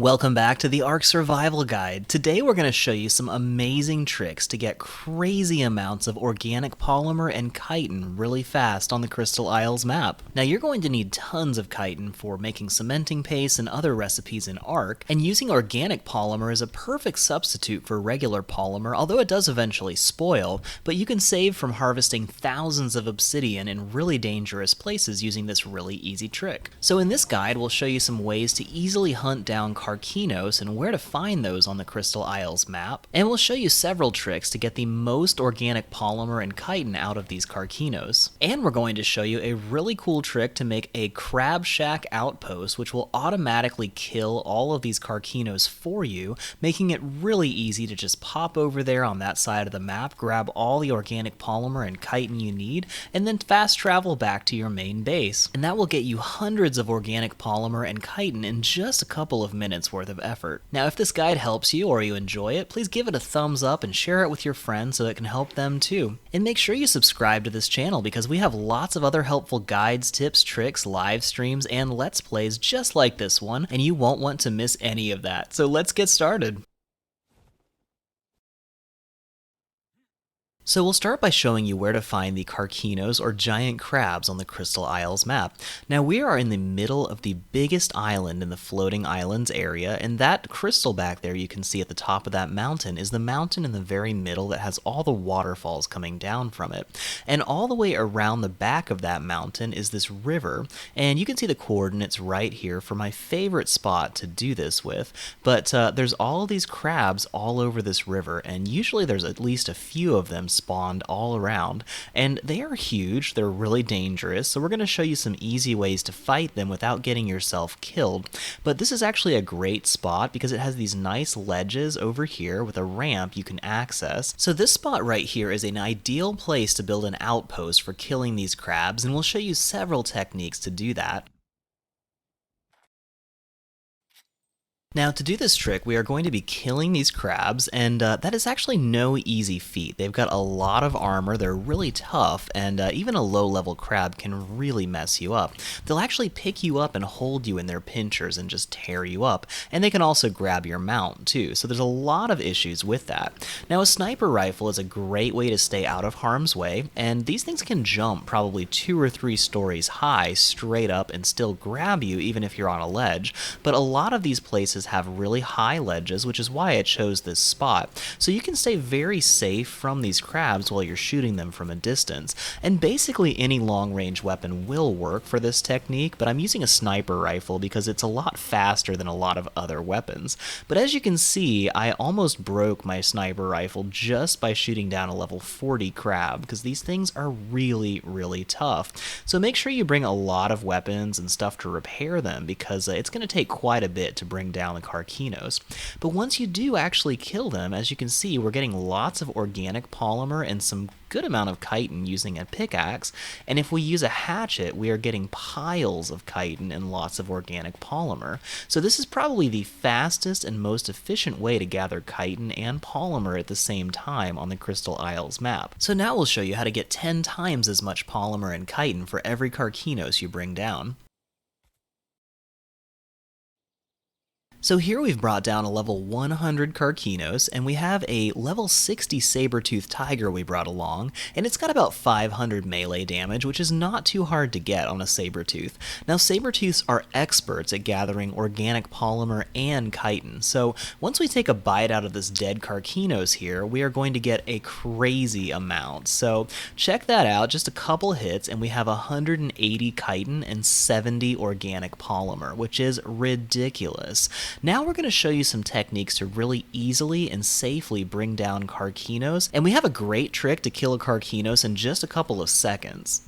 Welcome back to the Ark Survival Guide. Today we're going to show you some amazing tricks to get crazy amounts of organic polymer and chitin really fast on the Crystal Isles map. Now you're going to need tons of chitin for making cementing paste and other recipes in Ark, and using organic polymer is a perfect substitute for regular polymer, although it does eventually spoil, but you can save from harvesting thousands of obsidian in really dangerous places using this really easy trick. So in this guide we'll show you some ways to easily hunt down Karkinos and where to find those on the Crystal Isles map, and we'll show you several tricks to get the most organic polymer and chitin out of these Karkinos. And we're going to show you a really cool trick to make a crab shack outpost, which will automatically kill all of these Karkinos for you, making it really easy to just pop over there on that side of the map, grab all the organic polymer and chitin you need, and then fast travel back to your main base. And that will get you hundreds of organic polymer and chitin in just a couple of minutes worth of effort. Now, if this guide helps you or you enjoy it, please give it a thumbs up and share it with your friends so it can help them too. And make sure you subscribe to this channel because we have lots of other helpful guides, tips, tricks, live streams, and let's plays just like this one, and you won't want to miss any of that. So let's get started. So we'll start by showing you where to find the Karkinos, or giant crabs, on the Crystal Isles map. Now we are in the middle of the biggest island in the Floating Islands area, and that crystal back there you can see at the top of that mountain is the mountain in the very middle that has all the waterfalls coming down from it. And all the way around the back of that mountain is this river, and you can see the coordinates right here for my favorite spot to do this with. But there's all these crabs all over this river, and usually there's at least a few of them spawned all around, and they are huge, they're really dangerous, so we're going to show you some easy ways to fight them without getting yourself killed. But this is actually a great spot because it has these nice ledges over here with a ramp you can access. So this spot right here is an ideal place to build an outpost for killing these crabs, and we'll show you several techniques to do that. Now, to do this trick, we are going to be killing these crabs, and that is actually no easy feat. They've got a lot of armor, they're really tough, and even a low-level crab can really mess you up. They'll actually pick you up and hold you in their pinchers and just tear you up, and they can also grab your mount, too, so there's a lot of issues with that. Now, a sniper rifle is a great way to stay out of harm's way, and these things can jump probably 2 or 3 stories high straight up and still grab you even if you're on a ledge, but a lot of these places have really high ledges, which is why I chose this spot. So you can stay very safe from these crabs while you're shooting them from a distance. And basically any long-range weapon will work for this technique, but I'm using a sniper rifle because it's a lot faster than a lot of other weapons. But as you can see, I almost broke my sniper rifle just by shooting down a level 40 crab, because these things are really, really tough. So make sure you bring a lot of weapons and stuff to repair them, because it's going to take quite a bit to bring down the Karkinos. But once you do actually kill them, as you can see, we're getting lots of organic polymer and some good amount of chitin using a pickaxe, and if we use a hatchet, we are getting piles of chitin and lots of organic polymer. So this is probably the fastest and most efficient way to gather chitin and polymer at the same time on the Crystal Isles map. So now we'll show you how to get 10 times as much polymer and chitin for every Karkinos you bring down. So here we've brought down a level 100 Karkinos, and we have a level 60 saber-tooth tiger we brought along, and it's got about 500 melee damage, which is not too hard to get on a saber-tooth. Now, saber-tooths are experts at gathering organic polymer and chitin, so once we take a bite out of this dead Karkinos here, we are going to get a crazy amount. So check that out, just a couple hits, and we have 180 chitin and 70 organic polymer, which is ridiculous. Now we're going to show you some techniques to really easily and safely bring down Karkinos, and we have a great trick to kill a Karkinos in just a couple of seconds.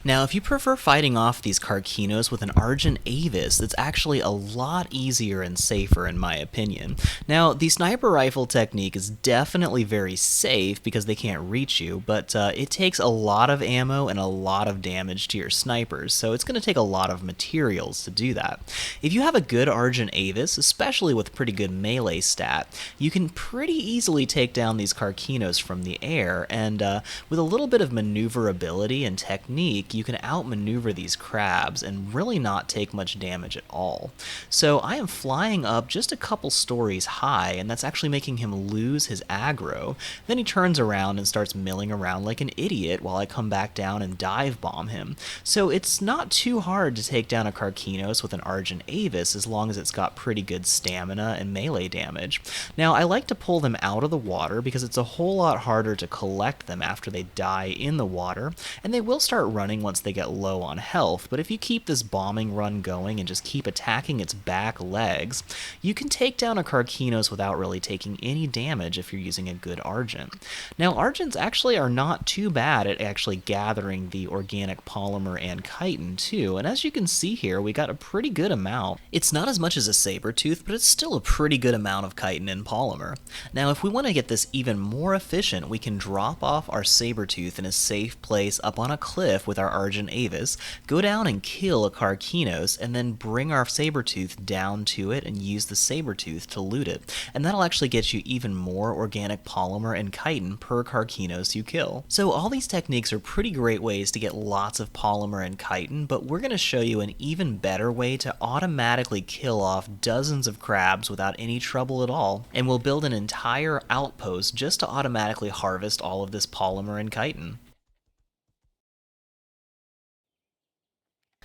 Now, if you prefer fighting off these Karkinos with an argent avis, it's actually a lot easier and safer in my opinion. Now, the sniper rifle technique is definitely very safe because they can't reach you, but it takes a lot of ammo and a lot of damage to your snipers, so it's going to take a lot of materials to do that. If you have a good argent avis, especially with pretty good melee stat, you can pretty easily take down these Karkinos from the air, and with a little bit of maneuverability and technique, you can outmaneuver these crabs and really not take much damage at all. So I am flying up just a couple stories high, and that's actually making him lose his aggro. Then he turns around and starts milling around like an idiot while I come back down and dive bomb him. So it's not too hard to take down a Karkinos with an argent avis as long as it's got pretty good stamina and melee damage. Now I like to pull them out of the water because it's a whole lot harder to collect them after they die in the water, and they will start running once they get low on health, but if you keep this bombing run going and just keep attacking its back legs, you can take down a Karkinos without really taking any damage if you're using a good argent. Now argents actually are not too bad at actually gathering the organic polymer and chitin too, and as you can see here, we got a pretty good amount. It's not as much as a saber tooth, but it's still a pretty good amount of chitin and polymer. Now if we want to get this even more efficient, we can drop off our saber tooth in a safe place up on a cliff with our argent avis, go down and kill a Karkinos, and then bring our saber tooth down to it and use the saber tooth to loot it. And that'll actually get you even more organic polymer and chitin per Karkinos you kill. So all these techniques are pretty great ways to get lots of polymer and chitin, but we're going to show you an even better way to automatically kill off dozens of crabs without any trouble at all. And we'll build an entire outpost just to automatically harvest all of this polymer and chitin.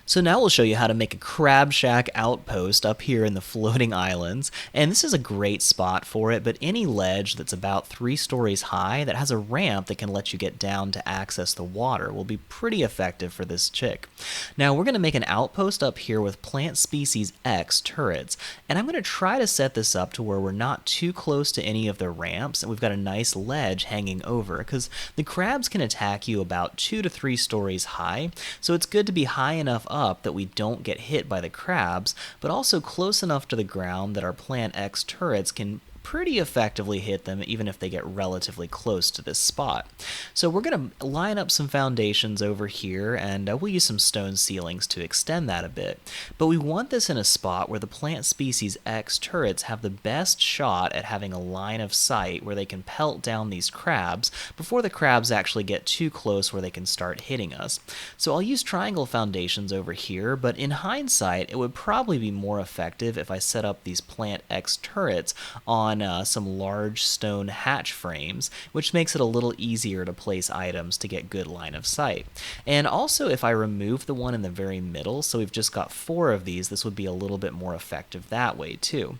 So now we'll show you how to make a crab shack outpost up here in the floating islands, and this is a great spot for it, but any ledge that's about 3 stories high that has a ramp that can let you get down to access the water will be pretty effective for this chick. Now we're going to make an outpost up here with plant species X turrets, and I'm going to try to set this up to where we're not too close to any of the ramps, and we've got a nice ledge hanging over, because the crabs can attack you about 2 to 3 stories high, so it's good to be high enough up that we don't get hit by the crabs, but also close enough to the ground that our Plant X turrets can pretty effectively hit them even if they get relatively close to this spot. So we're going to line up some foundations over here, and we'll use some stone ceilings to extend that a bit. But we want this in a spot where the plant species X turrets have the best shot at having a line of sight where they can pelt down these crabs before the crabs actually get too close where they can start hitting us. So I'll use triangle foundations over here, but in hindsight it would probably be more effective if I set up these Plant X turrets on some large stone hatch frames, which makes it a little easier to place items to get good line of sight. And also if I remove the one in the very middle, so we've just got 4 of these, this would be a little bit more effective that way too.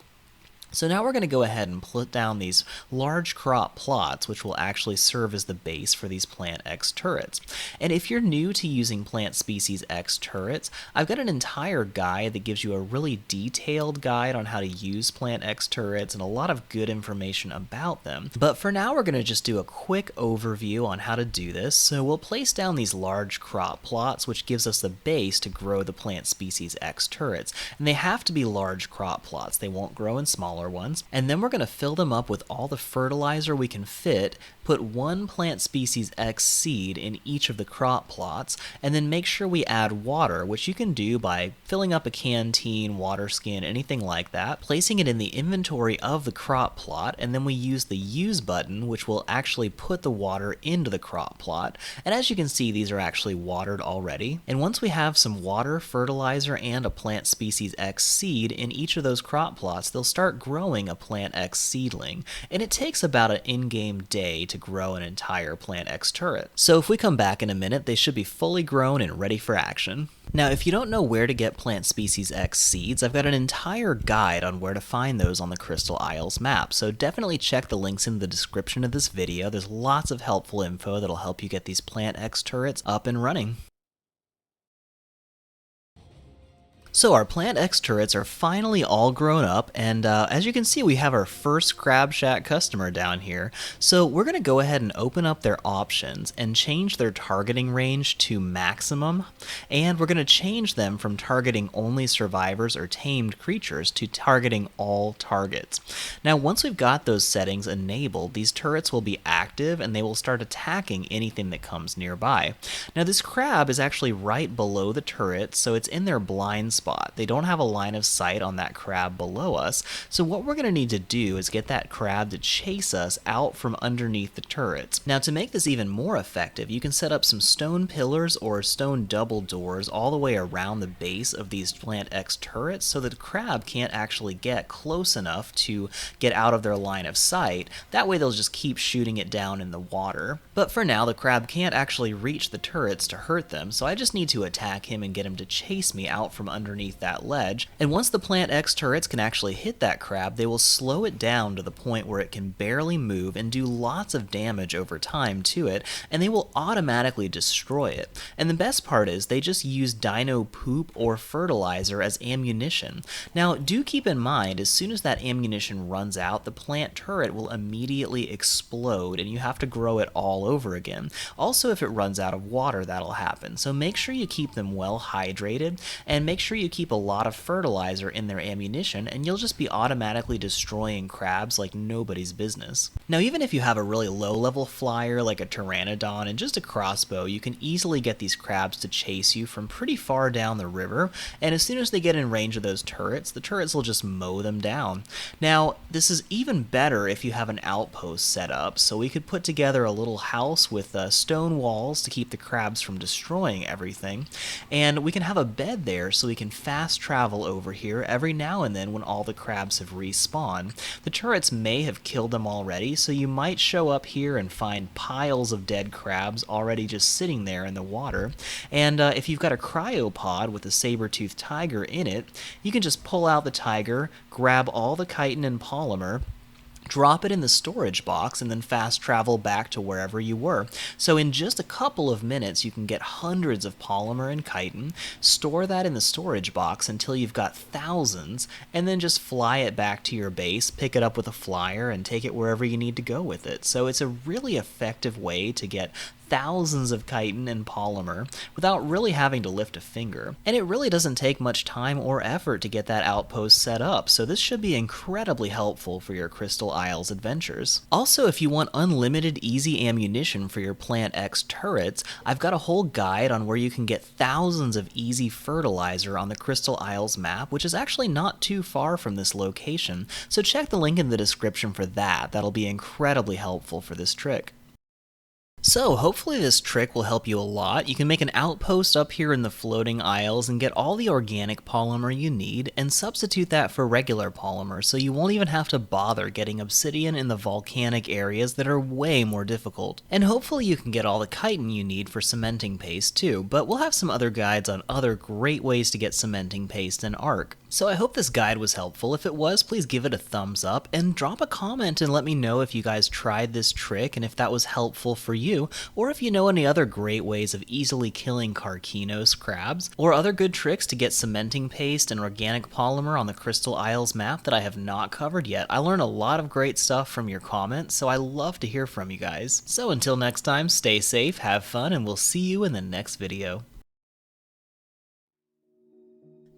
So now we're going to go ahead and put down these large crop plots, which will actually serve as the base for these Plant X turrets. And if you're new to using Plant Species X turrets, I've got an entire guide that gives you a really detailed guide on how to use Plant X turrets and a lot of good information about them. But for now, we're going to just do a quick overview on how to do this. So we'll place down these large crop plots, which gives us the base to grow the Plant Species X turrets. And they have to be large crop plots. They won't grow in smaller ones, and then we're going to fill them up with all the fertilizer we can fit, put 1 Plant Species X seed in each of the crop plots, and then make sure we add water, which you can do by filling up a canteen, water skin, anything like that, placing it in the inventory of the crop plot, and then we use the use button, which will actually put the water into the crop plot. And as you can see, these are actually watered already. And once we have some water, fertilizer, and a Plant Species X seed in each of those crop plots, they'll start growing a Plant X seedling, and it takes about an in-game day to grow an entire Plant X turret. So if we come back in a minute, they should be fully grown and ready for action. Now, if you don't know where to get Plant Species X seeds, I've got an entire guide on where to find those on the Crystal Isles map, so definitely check the links in the description of this video. There's lots of helpful info that'll help you get these Plant X turrets up and running. So our Plant X turrets are finally all grown up, and as you can see, we have our first Crab Shack customer down here. So we're going to go ahead and open up their options and change their targeting range to maximum, and we're going to change them from targeting only survivors or tamed creatures to targeting all targets. Now once we've got those settings enabled, these turrets will be active and they will start attacking anything that comes nearby. Now this crab is actually right below the turret, so it's in their blind spot spot. They don't have a line of sight on that crab below us, so what we're going to need to do is get that crab to chase us out from underneath the turrets. Now, to make this even more effective, you can set up some stone pillars or stone double doors all the way around the base of these Plant X turrets so that the crab can't actually get close enough to get out of their line of sight. That way they'll just keep shooting it down in the water. But for now, the crab can't actually reach the turrets to hurt them, so I just need to attack him and get him to chase me out from underneath that ledge. And once the Plant X turrets can actually hit that crab, they will slow it down to the point where it can barely move and do lots of damage over time to it, and they will automatically destroy it. And the best part is they just use dino poop or fertilizer as ammunition. Now, do keep in mind, as soon as that ammunition runs out, the plant turret will immediately explode and you have to grow it all over again. Also, if it runs out of water, that'll happen. So make sure you keep them well hydrated and make sure you keep a lot of fertilizer in their ammunition, and you'll just be automatically destroying crabs like nobody's business. Now, even if you have a really low level flyer like a pteranodon and just a crossbow, you can easily get these crabs to chase you from pretty far down the river, and as soon as they get in range of those turrets, the turrets will just mow them down. Now, this is even better if you have an outpost set up, so we could put together a little house with stone walls to keep the crabs from destroying everything, and we can have a bed there so we can fast travel over here every now and then when all the crabs have respawned. The turrets may have killed them already, so you might show up here and find piles of dead crabs already just sitting there in the water, and if you've got a cryopod with a saber-toothed tiger in it, you can just pull out the tiger, grab all the chitin and polymer, drop it in the storage box, and then fast travel back to wherever you were. So in just a couple of minutes, you can get hundreds of polymer and chitin, store that in the storage box until you've got thousands, and then just fly it back to your base, pick it up with a flyer, and take it wherever you need to go with it. So it's a really effective way to get thousands of chitin and polymer without really having to lift a finger. And it really doesn't take much time or effort to get that outpost set up, so this should be incredibly helpful for your Crystal Isles adventures. Also, if you want unlimited easy ammunition for your Plant X turrets, I've got a whole guide on where you can get thousands of easy fertilizer on the Crystal Isles map, which is actually not too far from this location, so check the link in the description for that. That'll be incredibly helpful for this trick. So hopefully this trick will help you a lot. You can make an outpost up here in the floating isles and get all the organic polymer you need and substitute that for regular polymer, so you won't even have to bother getting obsidian in the volcanic areas that are way more difficult. And hopefully you can get all the chitin you need for cementing paste too, but we'll have some other guides on other great ways to get cementing paste in Ark. So I hope this guide was helpful. If it was, please give it a thumbs up and drop a comment and let me know if you guys tried this trick and if that was helpful for you, or if you know any other great ways of easily killing Karkinos crabs, or other good tricks to get cementing paste and organic polymer on the Crystal Isles map that I have not covered yet. I learn a lot of great stuff from your comments, so I love to hear from you guys. So until next time, stay safe, have fun, and we'll see you in the next video.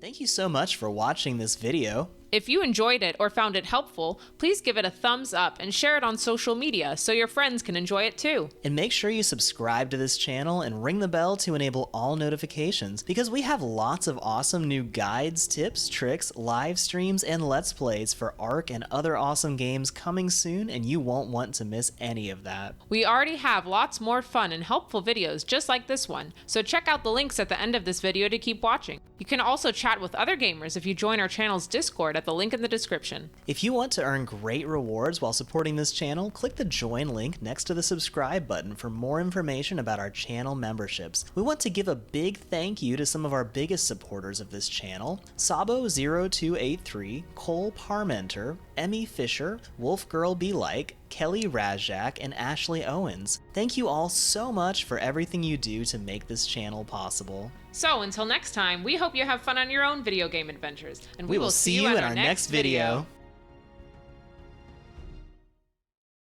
Thank you so much for watching this video. If you enjoyed it or found it helpful, please give it a thumbs up and share it on social media so your friends can enjoy it too. And make sure you subscribe to this channel and ring the bell to enable all notifications, because we have lots of awesome new guides, tips, tricks, live streams, and Let's Plays for Ark and other awesome games coming soon, and you won't want to miss any of that. We already have lots more fun and helpful videos just like this one, so check out the links at the end of this video to keep watching. You can also chat with other gamers if you join our channel's Discord at the link in the description. If you want to earn great rewards while supporting this channel, click the join link next to the subscribe button for more information about our channel memberships. We want to give a big thank you to some of our biggest supporters of this channel: Sabo0283, Cole Parmenter, Emmy Fisher, Wolfgirl Be Like, Kelly Razjak, and Ashley Owens. Thank you all so much for everything you do to make this channel possible. So until next time, we hope you have fun on your own video game adventures, and we will see you in our next video.